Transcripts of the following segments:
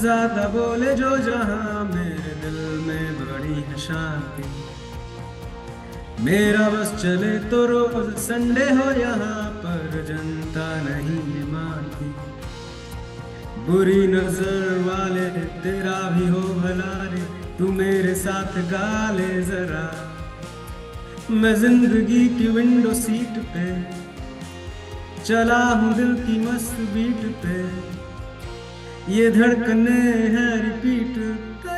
ज्यादा बोले जो जहां मेरे दिल में बड़ी है शांति। मेरा बस चले तो रोज संडे हो यहाँ पर जनता नहीं मानती। बुरी नजर वाले तेरा भी हो भला रे, तू मेरे साथ गा ले जरा। मैं जिंदगी की विंडो सीट पे चला हूँ दिल की मस्त बीट पे, ये धड़कने हैं रिपीट पे।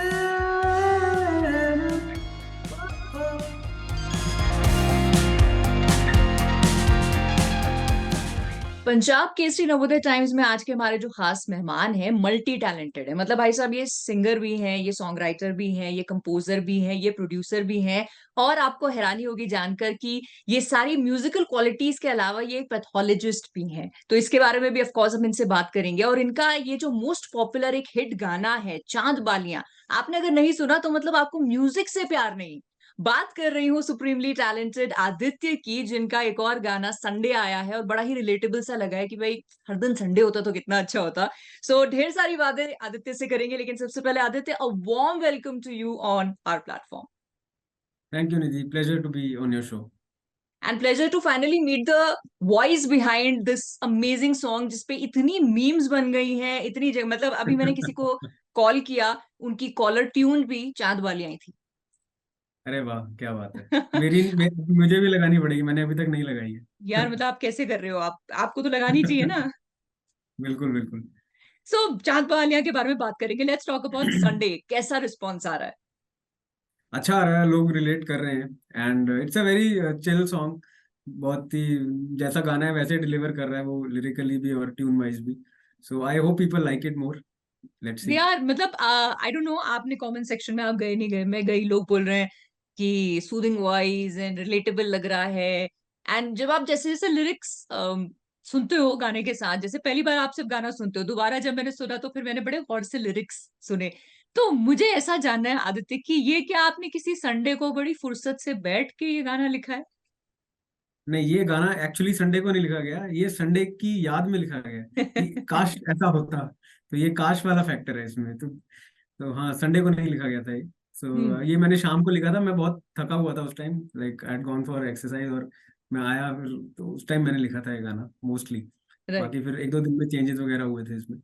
पंजाब केसरी नवोदय टाइम्स में आज के हमारे जो खास मेहमान हैं मल्टी टैलेंटेड है। मतलब भाई साहब ये सिंगर भी हैं, ये सॉन्ग राइटर भी हैं, ये कंपोजर भी हैं, ये प्रोड्यूसर भी हैं। और आपको हैरानी होगी जानकर कि ये सारी म्यूजिकल क्वालिटीज के अलावा ये एक पैथोलॉजिस्ट भी हैं। तो इसके बारे में भी ऑफ कोर्स हम इनसे बात करेंगे। और इनका ये जो मोस्ट पॉपुलर एक हिट गाना है चांद बालियां, आपने अगर नहीं सुना तो मतलब आपको म्यूजिक से प्यार नहीं। बात कर रही हूँ सुप्रीमली टैलेंटेड आदित्य की, जिनका एक और गाना संडे आया है और बड़ा ही रिलेटेबल सा लगा है कि भाई हर दिन संडे होता तो कितना अच्छा होता। सो ढेर सारी बातें आदित्य से करेंगे, लेकिन सबसे पहले Aditya, a warm welcome to you on our platform. Thank you Nidhi, pleasure to be on your show. And pleasure to finally meet the voice behind this amazing song, जिसपे इतनी मीम्स बन गई हैं, इतनी जगह। मतलब अभी मैंने किसी को कॉल किया, उनकी कॉलर ट्यून भी चांद वाली आई थी। अरे वाह, क्या बात है। मुझे भी लगानी पड़ेगी, मैंने अभी तक नहीं लगाई है। यार मतलब आप कैसे कर रहे हो? आप आपको तो लगानी चाहिए ना। बिल्कुल बिल्कुल। सो चांद पहाड़ियां के बारे में बात करेंगे। Let's talk about Sunday. कैसा रिस्पॉन्स आ रहा है? अच्छा आ रहा है, लोग रिलेट कर रहे हैं and it's a very chill song. बहुत ही जैसा गाना है वैसे डिलीवर कर रहा है वो, लिरिकली भी और ट्यून वाइज भी। So I hope people like it more. Let's they see. Or मतलब आई डोंट नो, आपने कमेंट सेक्शन में आप गए नहीं गए, मैं गई, लोग बोल रहे हैं कि सूदिंग वॉइस एंड रिलेटेबल लग रहा है। एंड जब आप जैसे जैसे लिरिक्स सुनते हो गाने के साथ, जैसे पहली बार आप सिर्फ गाना सुनते हो, दोबारा जब मैंने सुना तो फिर मैंने बड़े गौर से लिरिक्स सुने। तो मुझे ऐसा जानना है आदित्य कि ये क्या आपने किसी संडे को बड़ी फुर्सत से बैठ के ये गाना लिखा है? नहीं, ये गाना एक्चुअली संडे को नहीं लिखा गया, ये संडे की याद में लिखा गया है कि काश ऐसा होता। तो ये काश वाला फैक्टर है इसमें तो हाँ, संडे को नहीं लिखा गया था ये। सो हम्म। ये मैंने शाम को लिखा था, मैं बहुत थका हुआ था उस time, like I had gone for exercise, और मैं आया फिर तो उस टाइम मैंने लिखा था ये गाना मोस्टली। राइट। बाकी फिर एक दो दिन में चेंजेस वगैरह हुए थे इसमें।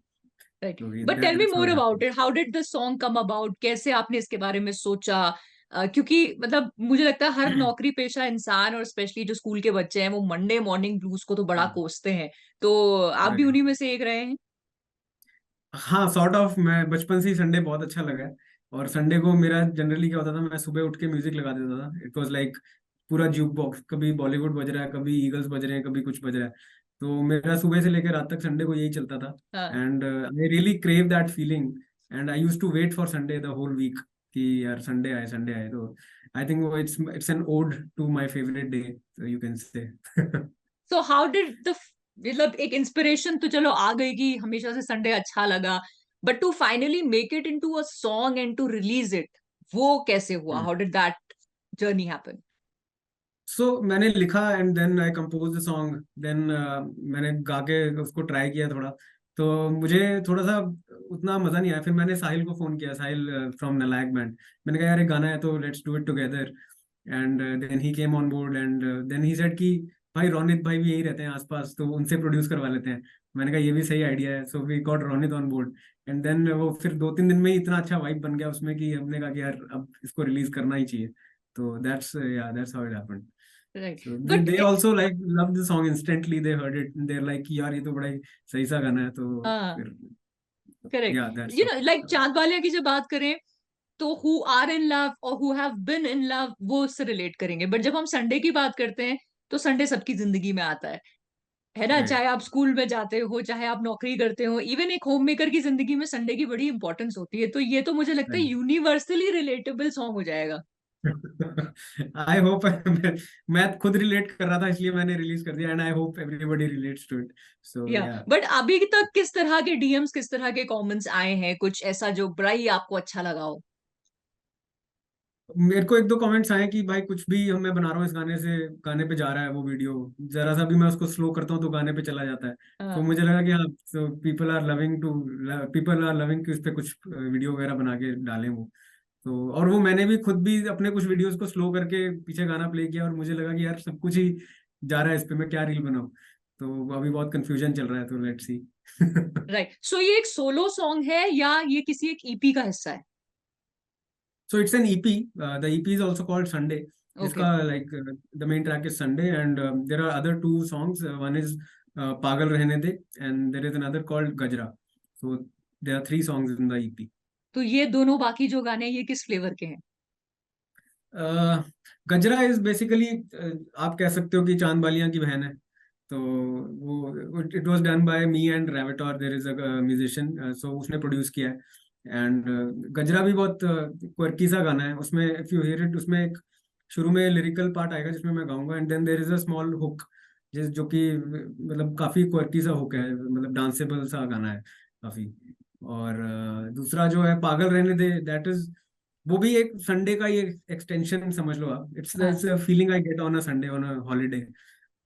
राइट। तो ये but tell me that's how more it about happened. It, how did the song come about? कैसे आपने इसके बारे में सोचा? क्योंकि मतलब मुझे लगता है हर नौकरी पेशा इंसान और स्पेशली जो स्कूल के बच्चे हैं वो मंडे मॉर्निंग ब्लूज को तो बड़ा कोसते हैं। तो आप भी राइट। उन्हीं में से एक रहे हैं? हाँ, सॉर्ट ऑफ। मैं बचपन से ही संडे बहुत अच्छा लगा है। और संडे को मेरा जनरली क्या होता था, मैं सुबह उठ के म्यूजिक लगा देता था। इट वाज लाइक पूरा ज्यूक बॉक्स, कभी बॉलीवुड बज रहा है, कभी ईगल्स बज रहे हैं, कभी कुछ बज रहा है। तो मेरा सुबह से लेकर रात तक संडे को यही चलता था। हाँ। And I really crave that feeling. And I use to wait for Sunday the whole week, कि यार संडे आए, संडे आए। तो आई थिंक वो it's an ode to my favourite day, you can say. So how did the, मतलब एक inspiration तो चलो आ गई कि हमेशा से संडे अच्छा लगा, but to finally make it into a song and to release it, वो कैसे हुआ? How did that journey happen? मैंने लिखा and then I compose the song. Then मैंने गा के उसको ट्राई किया थोड़ा। तो मुझे थोड़ा सा उतना मजा नहीं आया। फिर मैंने साहिल को फोन किया, साहिल फ्रॉम नलायक बैंड। मैंने कहा यार एक गाना है तो let's do it together. And then he came on board and then he said कि भाई रोनित भाई भी यही रहते हैं आसपास, तो उनसे प्रोड्यूस करवा लेते हैं। मैंने कहा ये भी सही आइडिया है। So we got Ronit on board. And then वो फिर 2-3 दिन में ही इतना अच्छा वाइब बन गया उसमें कि हमने कहा कि यार अब इसको रिलीज करना ही चाहिए। तो that's how it happened. Right. So but they also like love the song instantly. They heard it and they're like कि यार ये तो बड़ा ही सही सा गाना है। तो हाँ, फिर correct. yeah, that's you how. No like Chaand वालिया की जब बात करें तो हु आर इन लव और who have been in love वो उससे रिलेट करेंगे, बट जब हम संडे की बात करते हैं तो संडे सबकी जिंदगी में आता है ना? Right. चाहे आप स्कूल में जाते हो, चाहे आप नौकरी करते हो, इवन एक होम मेकर की जिंदगी में संडे की बड़ी इंपॉर्टेंस होती है। तो ये तो मुझे लगता है Right. यूनिवर्सली रिलेटेबल सॉन्ग हो जाएगा। I hope मैं खुद रिलेट कर रहा था इसलिए मैंने रिलीज कर दिया, and I hope everybody relates to it. So या yeah. बट अभी तक किस तरह के डीएम्स, किस तरह के कमेंट्स आए हैं? कुछ ऐसा जो बड़ा ही आपको अच्छा लगा हो? मेरे को एक दो कमेंट्स आए कि भाई कुछ भी हम मैं बना रहा हूँ इस गाने से, गाने पे जा रहा है वो वीडियो, जरा सा भी मैं उसको स्लो करता हूँ तो गाने पे चला जाता है। तो हाँ। मुझे लगा कि हाँ, so पीपल आर लविंग कि उस पे कुछ वीडियो वगैरह बना के डालें वो। तो और वो मैंने भी खुद भी अपने कुछ वीडियोस को स्लो करके पीछे गाना प्ले किया, और मुझे लगा कि यार सब कुछ ही जा रहा है इस पे, मैं क्या रील बनाऊं। तो अभी बहुत कंफ्यूजन चल रहा है, तो लेट्स सी। राइट, सो ये एक सोलो सॉन्ग है या ये किसी एक ईपी का हिस्सा है? So it's an EP. The EP is also called Sunday. Okay. इसका like the main track is Sunday, and there are other two songs. One is Pagal Rehne De, and there is another called Gajra. So there are three songs in the EP. तो ये दोनों बाकी जो गाने हैं ये किस flavour के हैं? Uh, गजरा इज बेसिकली, आप कह सकते हो कि चांद बालियां की बहन है। तो वो it was done by me and रेवेटोर, there is a musician, so उसने प्रोड्यूस किया है। एंड गजरा भी बहुत क्वर्की सा गाना है। उसमें इफ यू हियर इट, उसमें एक शुरू में लिरिकल पार्ट आएगा जिसमें मैं गाऊंगा, and then there is a small hook, जिस जो कि मतलब काफी क्वर्की सा हुक है, मतलब डांसेबल सा गाना है काफी। और दूसरा जो है पागल रहने दे, दैट इज, वो भी एक संडे का ही एक्सटेंशन समझ लो आप। इट्स हाँ। It's feeling I get on a Sunday, on a holiday,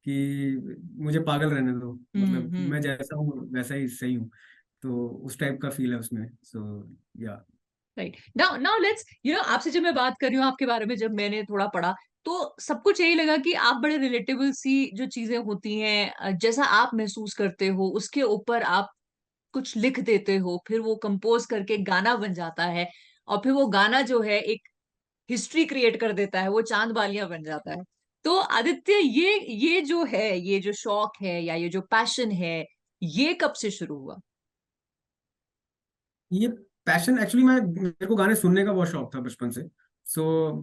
कि मुझे पागल रहने दो, मतलब हम्म। मैं जैसा हूँ वैसा ही सही हूँ। तो उस टाइप का फील है उसमें, सो या। राइट, नाउ नाउ लेट्स आपसे जब मैं बात कर रही हूँ आपके बारे में, जब मैंने थोड़ा पढ़ा तो सब कुछ यही लगा कि आप बड़े रिलेटेबल सी जो चीजें होती हैं, जैसा आप महसूस करते हो उसके ऊपर आप कुछ लिख देते हो, फिर वो कंपोज करके गाना बन जाता है, और फिर वो गाना जो है एक हिस्ट्री क्रिएट कर देता है, वो चांद बालियां बन जाता है। तो आदित्य, ये जो है, ये जो शौक है या ये जो पैशन है, ये कब से शुरू हुआ? ये पैशन एक्चुअली, मैं मेरे को गाने सुनने का बहुत शौक था बचपन से। सो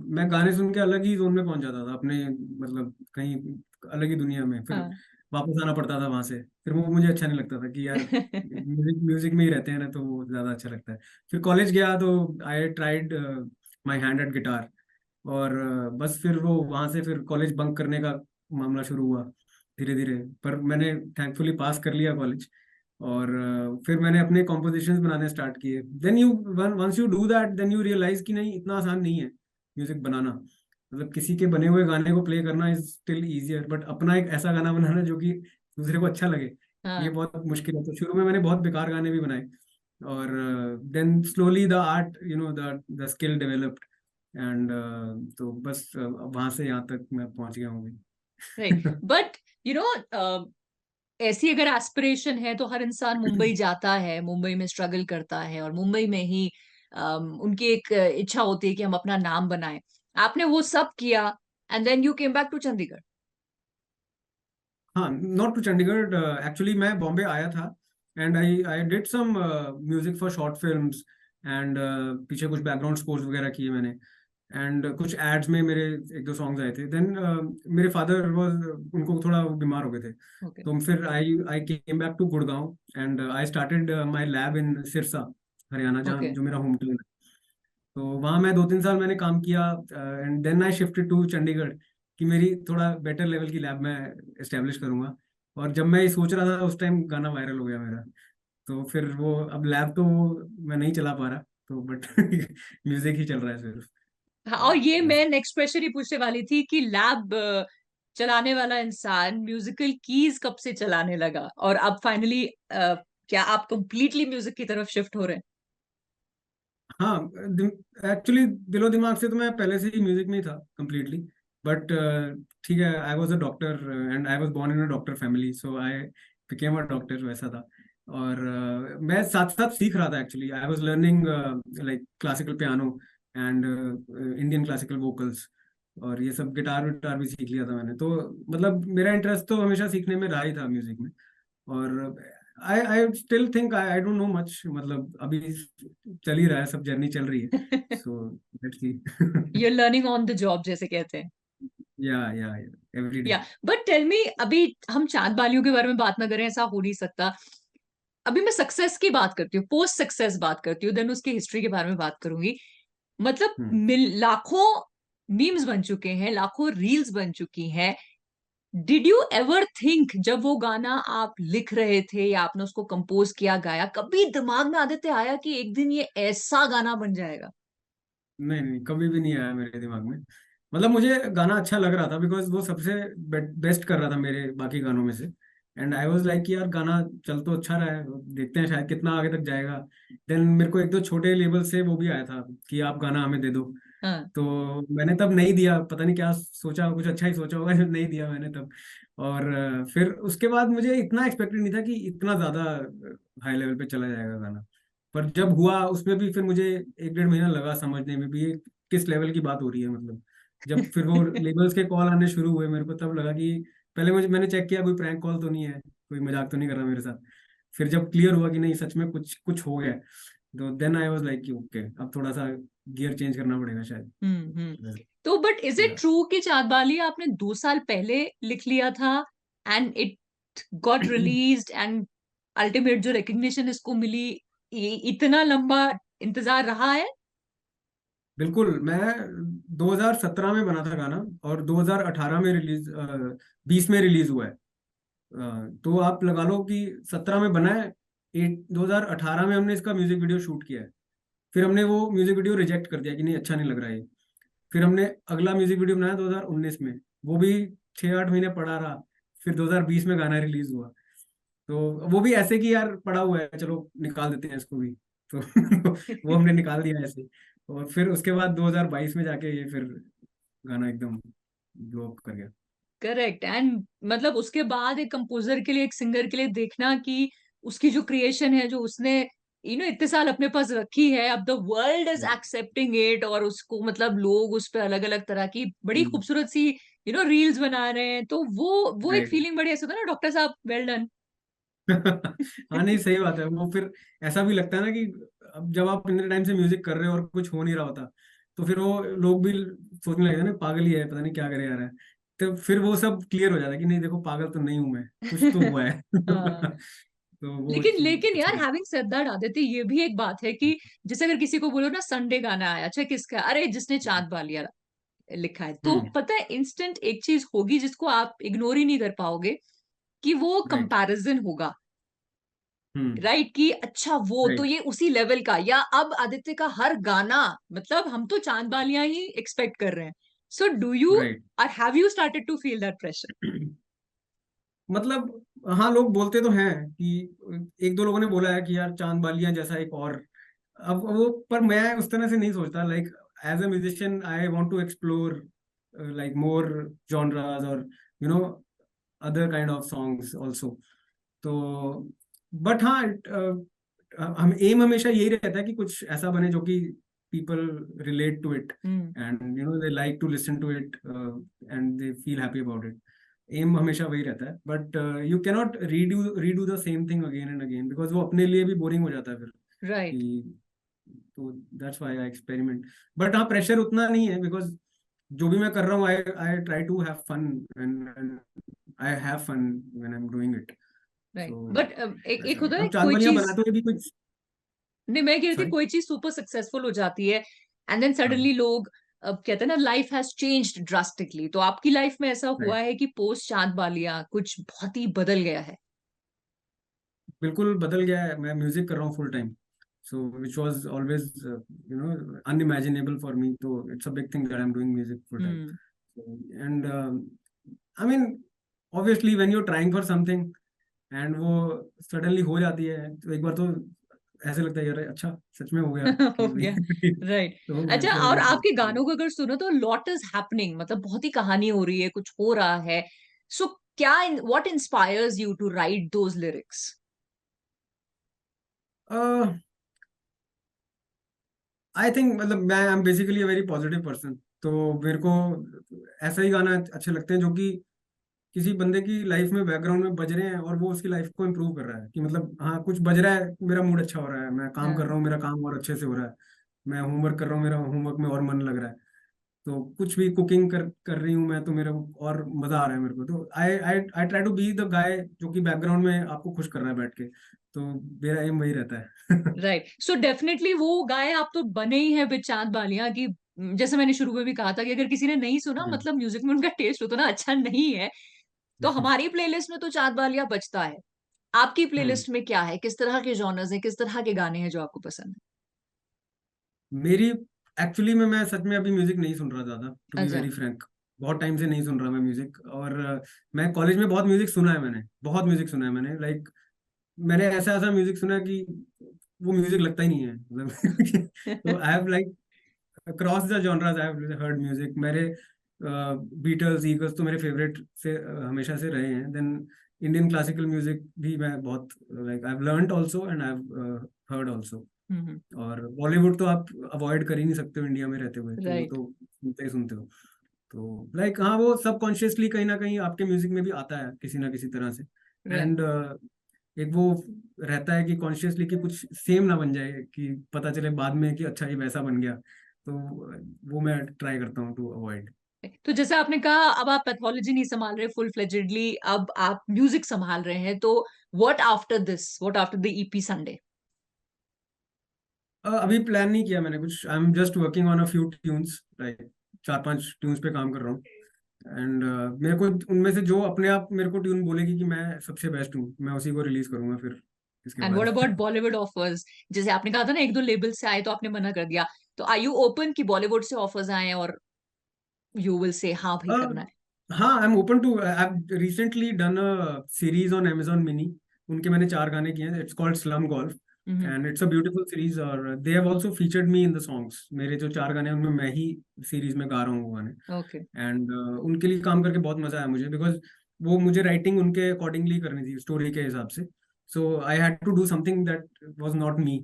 मैं गाने सुन के अलग ही जोन में पहुंच जाता था अपने, मतलब कहीं अलग ही दुनिया में। फिर हाँ। वापस आना पड़ता था वहां से, फिर वो मुझे अच्छा नहीं लगता था कि यार म्यूजिक म्यूजिक में ही रहते हैं ना, तो वो ज्यादा अच्छा लगता है। फिर कॉलेज गया तो I tried my hand eight guitar, और बस फिर वो वहां से फिर कॉलेज बंक करने का मामला शुरू हुआ धीरे धीरे। पर मैंने थैंकफुली पास कर लिया कॉलेज, और फिर मैंने अपने कॉम्पोजिशंस बनाने स्टार्ट किए। Then you once you do that, then you realise कि नहीं, इतना आसान नहीं है म्यूजिक बनाना। मतलब किसी के बने हुए गाने को प्ले करना इज स्टिल इजियर, बट अपना एक ऐसा गाना बनाना जो कि दूसरे को अच्छा लगे, ये हाँ। बहुत मुश्किल है। तो शुरू में मैंने बहुत बेकार गाने भी बनाए, और then slowly the art, you know, the skill developed, and तो बस वहां से यहाँ तक मैं पहुंच गया हूँ राइट, अभी। बट यू नो ऐसी अगर एस्पिरेशन है तो हर इंसान मुंबई जाता है, मुंबई में स्ट्रगल करता है, और मुंबई में ही उनकी एक इच्छा होती है कि हम अपना नाम बनाएं। आपने वो सब किया and then you came back to Chandigarh. हाँ, नॉट टू चंडीगढ़, एक्चुअली मैं बॉम्बे आया था, and I I did some music for short films, and पीछे कुछ बैकग्राउंड स्कोर्स वगैरह किए मैंने, एंड कुछ एड्स में मेरे एक दो सॉन्ग्स आए थे। देन मेरे फादर वाज, उनको थोड़ा वो बीमार हो गए थे। ओके। तो फिर I I came back to Gurgaon, and I started my lab in Sirsa, Haryana, जहाँ ओके। जो मेरा होम टाउन है। तो वहाँ मैं 2-3 साल मैंने काम किया, and then I shifted to Chandigarh, कि मेरी थोड़ा बेटर लेवल की लैब मैं इस्टेब्लिश करूंगा। और जब मैं ये सोच रहा था उस टाइम गाना वायरल हो गया मेरा। तो फिर वो अब लैब तो मैं नहीं चला पा रहा, तो बट म्यूजिक ही चल रहा है सिर्फ। हाँ, तो और ये बस। मैं नेक्स्ट क्वेश्चन ही पूछने वाली थी कि लैब चलाने वाला इंसान म्यूजिकल कीज कब से चलाने लगा, और अब फाइनली क्या आप कंप्लीटली म्यूजिक की तरफ शिफ्ट हो रहे हैं? हाँ, एक्चुअली दिलो दिमाग से तो मैं पहले से ही म्यूजिक में ही था कम्प्लीटली, बट ठीक है, I was a doctor, and I was born in a doctor family, so I became a doctor, वैसा था। और मैं साथ साथ सीख रहा था, actually I was learning like classical piano and Indian classical vocals, और ये सब गिटार विटार भी सीख लिया था मैंने। तो मतलब मेरा इंटरेस्ट तो हमेशा सीखने में रहा ही था म्यूजिक में। और I I still think I don't know much, मतलब अभी चल ही रहा है, सब जर्नी चल रही है। So let's see. you're learning on the job जैसे कहते हैं। या एवरी डे। या, बट टेल मी, अभी हम चांद बालियों के बारे में बात ना करें, ऐसा हो नहीं सकता। अभी मैं सक्सेस की बात करती हूँ, पोस्ट सक्सेस बात करती हूँ, देन उसकी हिस्ट्री के बारे में बात करूंगी। मतलब लाखों मीम्स बन चुके हैं, लाखों रील्स बन चुकी हैं। डिड यू एवर थिंक जब वो गाना आप लिख रहे थे या आपने उसको कंपोज किया, गाया, कभी दिमाग में आदित्य आया कि एक दिन ये ऐसा गाना बन जाएगा? नहीं नहीं, कभी भी नहीं आया मेरे दिमाग में। मतलब मुझे गाना अच्छा लग रहा था बिकॉज वो सबसे बेस्ट कर रहा था मेरे बाकी गानों में से। एंड आई वाज लाइक कि यार गाना चल तो अच्छा रहा है, देखते हैं शायद कितना आगे तक जाएगा। देन मेरे को एक दो छोटे लेवल से वो भी आया था कि आप गाना हमें दे दो। हाँ। तो मैंने तब नहीं दिया, पता नहीं क्या सोचा, कुछ अच्छा ही सोचा होगा, नहीं दिया मैंने तब। और फिर उसके बाद मुझे इतना एक्सपेक्टेड नहीं था कि इतना ज्यादा हाई लेवल पे चला जाएगा गाना। पर जब हुआ उसमें भी फिर मुझे एक डेढ़ महीना लगा समझने में भी ये किस लेवल की बात हो रही है। मतलब जब फिर वो लेबल्स के कॉल आने शुरू हुए मेरे को तब लगा कि पहले मैंने चेक किया कोई प्रैंक कॉल तो नहीं है, कोई मजाक तो नहीं कर रहा मेरे साथ। फिर जब क्लियर हुआ कि नहीं सच में कुछ कुछ हो गया, तो देन आई वाज लाइक कि ओके अब थोड़ा सा गियर चेंज करना पड़ेगा शायद। हम्म। तो बट इज इट या ट्रू कि चाँद बालिया आपने 2 साल पहले लिख लिया था and it got released and ultimate जो रिकग्निशन इसको मिली, ये इतना लंबा इंतजार रहा है? बिल्कुल। मैं 2017 में बना था गाना और 2018 में रिलीज 20 में रिलीज हुआ है। तो आप लगा लो कि 17 में बना है, 2018 में हमने इसका म्यूजिक वीडियो शूट किया है। फिर हमने वो म्यूजिक वीडियो रिजेक्ट कर दिया कि नहीं अच्छा नहीं लग रहा है ये। फिर हमने अगला म्यूजिक वीडियो बनाया 2019 में, वो भी 6-8 महीने पड़ा रहा। फिर 2020 में गाना रिलीज हुआ। तो वो भी ऐसे कि यार पड़ा हुआ है चलो निकाल देते हैं इसको भी। तो वो हमने निकाल दिया ऐसे। और फिर उसके बाद 2022 में जाके ये फिर गाना एकदम ब्लो अप कर गया। करेक्ट। एंड मतलब उसके बाद एक कंपोजर के लिए, एक सिंगर के लिए देखना कि उसकी जो क्रिएशन है, जो उसने इतने साल अपने पास रखी है, अब the world is accepting it, और उसको मतलब लोग उस पर अलग अलग तरह की बड़ी खूबसूरत सी रील्स बना रहे हैं, तो वो एक राइट। फीलिंग बड़ी ऐसा होता है ना, डॉक्टर साहब वेल डन। हाँ नहीं सही बात है। वो फिर ऐसा भी लगता है ना कि अब जब आप इतने टाइम से म्यूजिक कर रहे हो और कुछ हो नहीं रहा होता, तो फिर वो लोग भी सोचने लगते हैं ना पागल ही है, पता नहीं क्या करे यार है। तो फिर वो सब क्लियर हो जाता है कि नहीं देखो पागल तो नहीं हूं मैं, कुछ तो हुआ है। हाँ। तो वो लेकिन चीज लेकिन यार, अच्छी हैविंग सेड दैट आदित्य, ये भी एक बात है कि जैसे अगर किसी को बोलो ना संडे गाना आया, अच्छा किसका, अरे जिसने चांद बालिया लिखा है, तो हम्म। पता है इंस्टेंट एक चीज होगी जिसको आप इग्नोर ही नहीं कर पाओगे, कि वो राइट। कंपैरिजन होगा। हम्म। राइट, कि अच्छा वो तो राइट। ये उसी लेवल का, या अब आदित्य का हर गाना, मतलब हम तो चांद बालियां ही एक्सपेक्ट कर रहे हैं। So do you, right. और have you started to feel that pressure? मतलब हाँ लोग बोलते तो हैं कि एक दो लोगों ने बोला है कि यार चांद बालियां जैसा एक और। अब वो पर मैं उस तरह से नहीं सोचता। Like as a musician I want to explore like more genres और you know other kind of songs also. तो बट हाँ हम एम हमेशा यही रहता है कि कुछ ऐसा बने जो कि people relate to it hmm. And they like to listen to it and they feel happy about it. Aim हमेशा वही रहता है। But you cannot redo redo the same thing again and again because वो अपने लिए भी boring हो जाता है फिर राइट। कि। तो that's why I experiment. But हाँ प्रेशर उतना नहीं है बिकॉज जो भी मैं कर रहा हूँ I I try to have fun and I have fun when I am doing it. Right, so but एक एक ऐसा होता है। है अब चांद कोई बलियां चीज, बनाते हुए भी कुछ। नहीं मैं कह रही थी सॉरी। कोई चीज सुपर सक्सेसफुल हो जाती है एंड देन हाँ। सडनली लोग, अब कहते हैं ना, लाइफ हैज चेंज्ड ड्रास्टिकली, तो आपकी लाइफ में ऐसा हुआ राइट। है कि पोस्ट चांद बालियां कुछ बहुत ही बदल गया है? बिल्कुल बदल गया है। मैं म्यूजिक कर रहा हूँ full time. So which was always unimaginable for me. तो it's a big thing that I am doing music full time. Hmm. And I mean obviously when you are trying for something and वो suddenly हो जाती है तो एक बार तो ऐसे लगता है यार अच्छा सच में हो गया हो कि गया। भाई राइट। तो हो गया अच्छा, चलो और बिल्कुल। आपके गानों को अगर सुनो तो लॉट इज हैपनिंग, मतलब बहुत ही कहानी हो रही है, कुछ हो रहा है। सो क्या, what inspires you to write those lyrics? I think मतलब मैं I am basically a very positive person. तो मेरे को ऐसा ही गाना अच्छे लगते हैं जो कि किसी बंदे की लाइफ में बैकग्राउंड में बज रहे हैं और वो उसकी लाइफ को इम्प्रूव कर रहा है कि मतलब हाँ कुछ बज रहा है मेरा मूड अच्छा हो रहा है, मैं काम कर रहा हाँ। हूँ मेरा काम और अच्छे से हो रहा है, मैं होमवर्क कर रहा हूँ मेरा होमवर्क में और मन लग रहा है। तो कुछ भी कुकिंग कर कर रही हूँ मैं तो मेरा और मजा आ रहा है मेरे को। तो I I I try to be the guy जो कि बैकग्राउंड में आपको खुश कर रहा है बैठ के। तो मेरा एम वही रहता है। राइट, सो डेफिनेटली वो गाय आप तो बने ही हैं विद चांद बालियां की। जैसे मैंने शुरू में भी कहा था कि अगर किसी ने नहीं सुना, मतलब म्यूजिक में उनका टेस्ट उतना अच्छा नहीं है, तो हमारी प्लेलिस्ट में तो चांद बालियां बजता है। आपकी हम्म। प्लेलिस्ट में क्या है, किस तरह के जॉनर्स हैं, किस तरह के गाने हैं जो आपको पसंद मेरी एक्चुअली में मैं सच में अभी म्यूजिक नहीं सुन रहा ज्यादा, टू बी अच्छा। Very Frank. बहुत टाइम से नहीं सुन रहा मैं म्यूजिक। और मैं कॉलेज में बहुत म्यूजिक सुना है मैंने, बहुत म्यूजिक सुना है मैंने, लाइक मैंने ऐसा ऐसा म्यूजिक सुना कि वो म्यूजिक लगता ही नहीं है मतलब तो I have like across the genres I have heard music. मेरे बीटल्स ईगल्स तो मेरे फेवरेट से हमेशा से रहे हैं। देन इंडियन क्लासिकल म्यूजिक भी मैं बहुत like I have learned also and I have heard also. Hmm. और बॉलीवुड तो आप अवॉइड कर ही नहीं सकते हो इंडिया में रहते हुए, तो वो राइट। तो सुनते ही सुनते हो। तो लाइक हाँ, वो सबकॉन्शियसली कहीं ना कहीं आपके म्यूजिक में भी आता है किसी ना किसी तरह से। राइट। एंड एक वो रहता है कि कॉन्शियसली कि कुछ सेम ना बन जाए, कि पता चले बाद में कि अच्छा ये वैसा बन गया। तो वो मैं ट्राई करता हूँ टू अवॉइड। तो जैसे आपने कहा अब आप पैथोलॉजी नहीं संभाल रहे फुल फ्लेजेडली, अब आप म्यूजिक संभाल रहे हैं, तो what after this, what after the EP Sunday? अभी प्लान नहीं किया मैंने कुछ। I am just working on a few tunes, like 4-5 tunes पे काम कर रहा हूँ। एंड मेरे को उनमें से जो अपने आप मेरे को ट्यून बोलेगी कि मैं सबसे बेस्ट हूँ, मैं उसी को रिलीज करूंगा फिर इसके एंड व्हाट बाद। About Bollywood offers? जैसे आपने कहा था ना एक दो लेबल से आए तो आपने मना कर दिया, तो आर यू ओपन कि बॉलीवुड से ऑफर्स आए और यू विल से हाँ भाई Uh, करना है? हाँ, I am open to. I have recently done a series on Amazon mini. उनके मैंने 4 गाने किए हैं। It's called slum golf hmm. And it's a beautiful series. और they have also featured me in the songs. मेरे जो 4 गाने हैं उनमें मैं ही सीरीज में गा रहा हूँ वो गाने। ओके। एंड उनके लिए काम करके बहुत मजा आया मुझे, बिकॉज वो मुझे राइटिंग उनके अकॉर्डिंगली करनी थी, स्टोरी के हिसाब से। So I had to do something that was not me.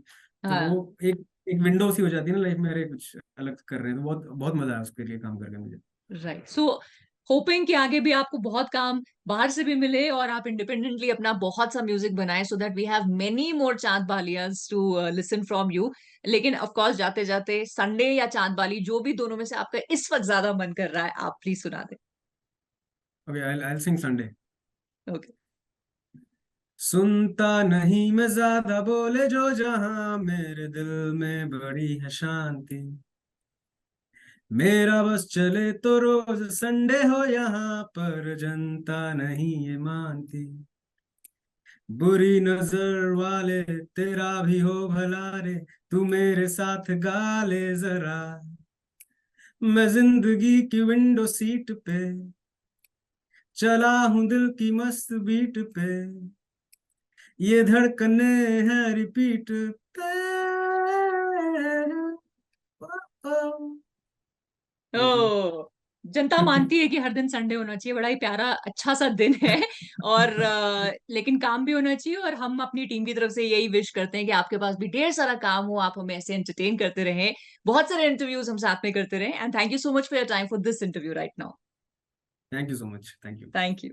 तो हाँ। वो एक एक विंडो सी हो जाती है ना लाइफ में, अरे कुछ अलग कर रहे हैं, तो बहुत बहुत मजा आया उसके लिए काम करके मुझे। राइट। सो होपिंग कि आगे भी आपको बहुत काम बाहर से भी मिले और आप इंडिपेंडेंटली अपना बहुत सा म्यूजिक बनाएं, so that we have many more चांद बालियास टू लिसन फ्रॉम यू। लेकिन ऑफ कोर्स जाते जाते संडे या चांद बाली, जो भी दोनों में से आपका इस वक्त ज्यादा मन कर रहा है, आप प्लीज सुना दें। ओके, आई सिंग संडे। ओके। सुनता नहीं मैं ज्यादा बोले जो, जहां मेरे दिल में बड़ी है शांति। मेरा बस चले तो रोज संडे हो यहाँ पर, जनता नहीं ये मानती। बुरी नजर वाले तेरा भी हो भला रे, तू मेरे साथ गा ले जरा। मैं जिंदगी की विंडो सीट पे चला हूँ दिल की मस्त बीट पे, ये धड़कने हैं रिपीट पे। Thank you. ओ, जनता मानती है कि हर दिन संडे होना चाहिए, बड़ा ही प्यारा अच्छा सा दिन है। और लेकिन काम भी होना चाहिए, और हम अपनी टीम की तरफ से यही विश करते हैं कि आपके पास भी ढेर सारा काम हो, आप हमें ऐसे एंटरटेन करते रहें, बहुत सारे इंटरव्यूज हम साथ में करते रहें। And thank you so much for your time for this interview right now. Thank you so much. Thank you. Thank you.